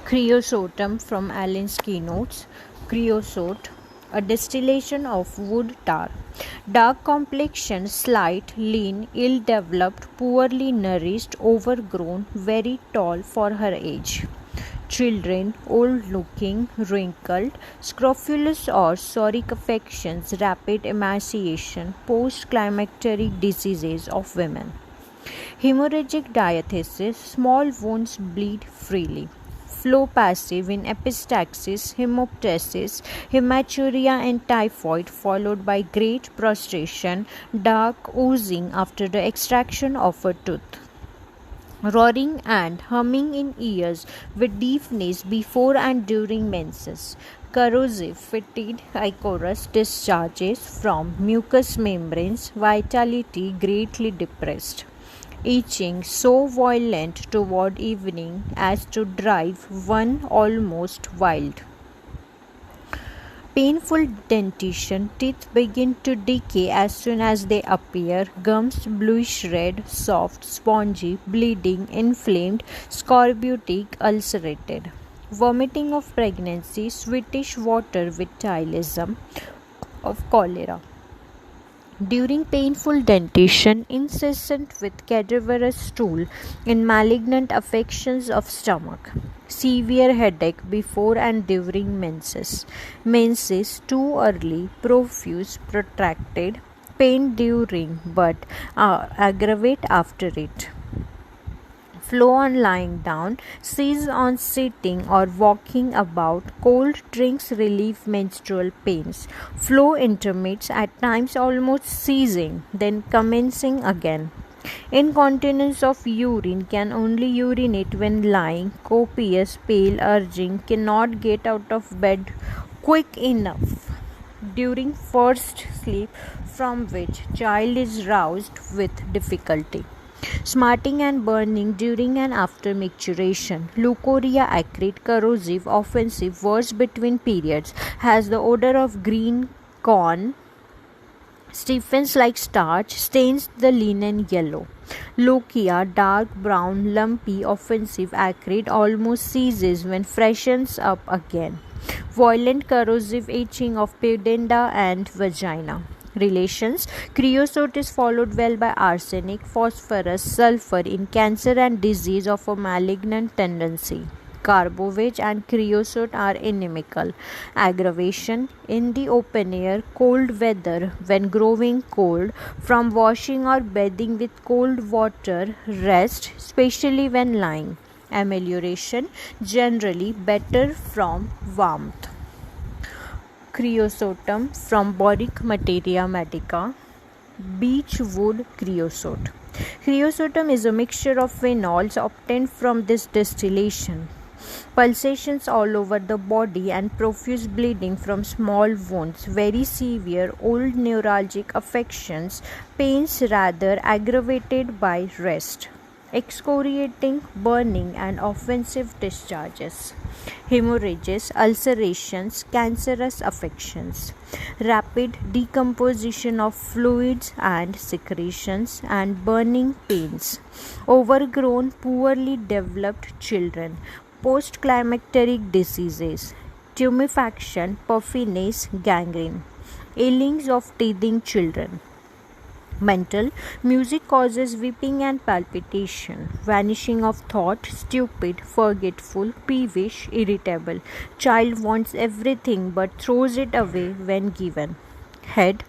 Kreosotum from Allen's Keynotes. Creosote, a distillation of wood tar. Dark complexion, slight, lean, ill-developed, poorly nourished, overgrown, very tall for her age. Children, old-looking, wrinkled, scrofulous or psoriatic affections, rapid emaciation, post-climacteric diseases of women. Hemorrhagic diathesis, small wounds bleed freely. Flow passive in epistaxis, hemoptysis, hematuria and typhoid, followed by great prostration, dark oozing after the extraction of a tooth. Roaring and humming in ears with deafness before and during menses. Corrosive, fetid, ichorous discharges from mucous membranes, vitality greatly depressed. Itching so violent toward evening as to drive one almost wild. Painful dentition, teeth begin to decay as soon as they appear, gums bluish red, soft, spongy, bleeding, inflamed, scorbutic, ulcerated. Vomiting of pregnancy, sweetish water with tylism of cholera. During painful dentition, incessant with cadaverous stool in malignant affections of stomach. Severe headache before and during menses. Menses too early, profuse, protracted. Pain during but aggravate after it. Flow on lying down, cease on sitting or walking about, cold drinks relieve menstrual pains. Flow intermits, at times almost ceasing, then commencing again. Incontinence of urine, can only urinate when lying, copious, pale, urging, cannot get out of bed quick enough. During first sleep, from which child is roused with difficulty. Smarting and burning during and after micturition. Leucorrhea, acrid, corrosive, offensive, worse between periods. Has the odor of green corn. Stiffens like starch, stains the linen yellow. Lochia, dark brown, lumpy, offensive, acrid, almost ceases when freshens up again. Violent corrosive itching of pudenda and vagina. Relations. Creosote is followed well by arsenic, phosphorus, sulfur in cancer and disease of a malignant tendency. Carbovage and creosote are inimical. Aggravation in the open air, cold weather when growing cold, from washing or bathing with cold water, rest, especially when lying. Amelioration generally better from warmth. Kreosotum from Homeopathic Materia Medica. Beechwood creosote. Kreosotum is a mixture of phenols obtained from this distillation. Pulsations all over the body and profuse bleeding from small wounds, very severe old neuralgic affections, pains rather aggravated by rest. Excoriating, burning and offensive discharges. Hemorrhages, ulcerations, cancerous affections. Rapid decomposition of fluids and secretions and burning pains. Overgrown, poorly developed children. Post-climacteric diseases. Tumefaction, puffiness, gangrene. Ailings of teething children. Mental. Music causes weeping and palpitation. Vanishing of thought, stupid, forgetful, peevish, irritable. Child wants everything but throws it away when given. Head.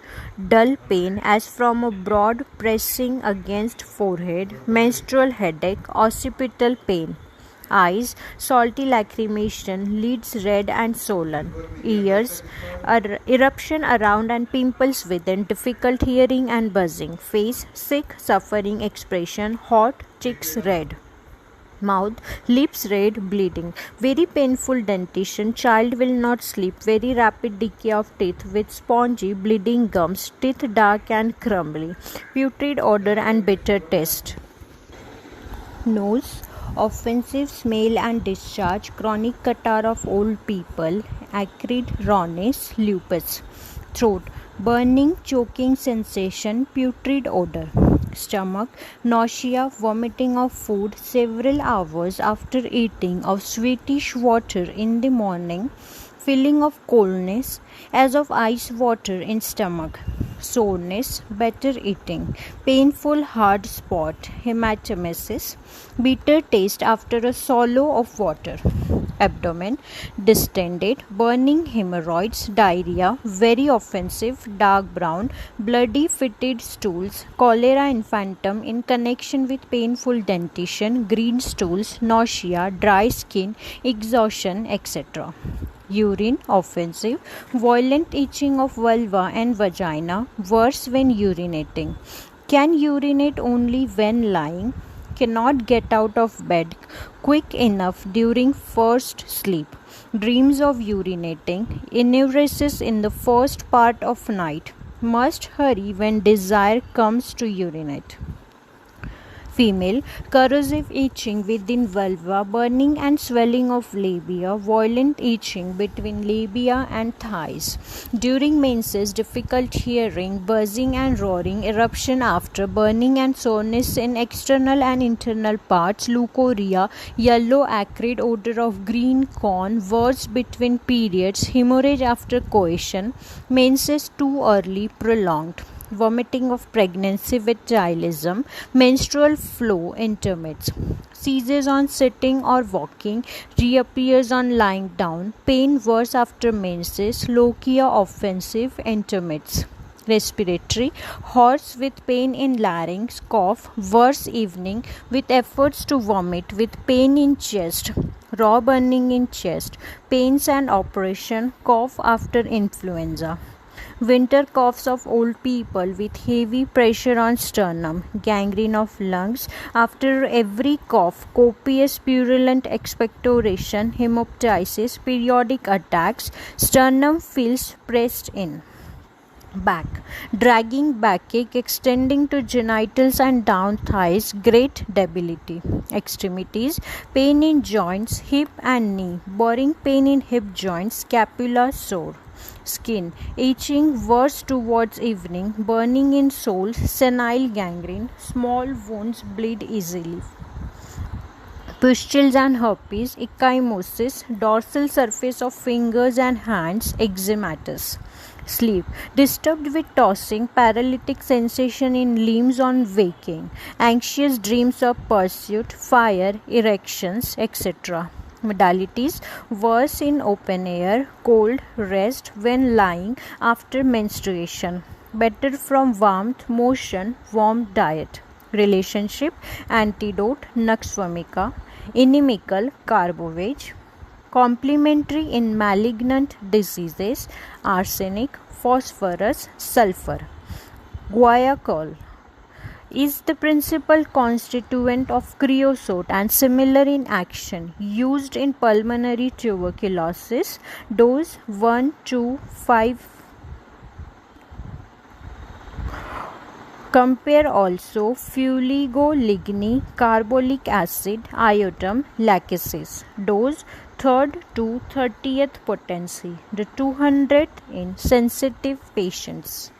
Dull pain as from a broad pressing against forehead. Menstrual headache, occipital pain. Eyes, salty lacrimation, lids red and swollen. Ears, eruption around and pimples within, difficult hearing and buzzing. Face, sick, suffering expression, hot, cheeks red. Mouth, lips red, bleeding. Very painful dentition, child will not sleep. Very rapid decay of teeth with spongy, bleeding gums, teeth dark and crumbly. Putrid odor and bitter taste. Nose, offensive smell and discharge, chronic catarrh of old people, acrid rawness, lupus. Throat, burning, choking sensation, putrid odor. stomach, nausea, vomiting of food several hours after eating, of sweetish water in the morning, feeling of coldness as of ice water in stomach, soreness, better eating, painful hard spot, hematemesis, bitter taste after a swallow of water, abdomen distended, burning hemorrhoids, diarrhea, very offensive, dark brown, bloody fetid stools, cholera infantum in connection with painful dentition, green stools, nausea, dry skin, exhaustion, etc. Urine offensive, violent itching of vulva and vagina, worse when urinating. Can urinate only when lying. Cannot get out of bed quick enough during first sleep. Dreams of urinating. Enuresis in the first part of night. Must hurry when desire comes to urinate. Female, corrosive itching within vulva, burning and swelling of labia, violent itching between labia and thighs. During menses, difficult hearing, buzzing and roaring, eruption after, burning and soreness in external and internal parts, leukorrhea, yellow acrid odor of green corn, worse between periods, hemorrhage after coition, menses too early, prolonged. Vomiting of pregnancy with chilism, menstrual flow intermits, seizes on sitting or walking, reappears on lying down, pain worse after menses, lochia offensive intermits. Respiratory, hoarse with pain in larynx, cough, worse evening with efforts to vomit, with pain in chest, raw burning in chest, pains and operation, cough after influenza. Winter coughs of old people with heavy pressure on sternum, gangrene of lungs, after every cough, copious purulent expectoration, hemoptysis, periodic attacks, sternum feels pressed in. Back, dragging backache extending to genitals and down thighs, great debility. Extremities, pain in joints, hip and knee, boring pain in hip joints, scapula sore. Skin, itching worse towards evening, burning in soles, senile gangrene, small wounds bleed easily. Pustules and herpes, ecchymosis, dorsal surface of fingers and hands, eczematous. Sleep, disturbed with tossing, paralytic sensation in limbs on waking, anxious dreams of pursuit, fire, erections, etc. Modalities, worse in open air, cold, rest when lying after menstruation, better from warmth, motion, warm diet. Relationship, antidote, nux vomica, inimical, carbovage. Complementary in malignant diseases, arsenic, phosphorus, sulfur. Guaiacol is the principal constituent of creosote and similar in action, used in pulmonary tuberculosis. Dose 1 to 5. Compare also fuligoligni, carbolic acid, iotum, lachesis. Dose 3rd to 30th potency, the 200 in sensitive patients.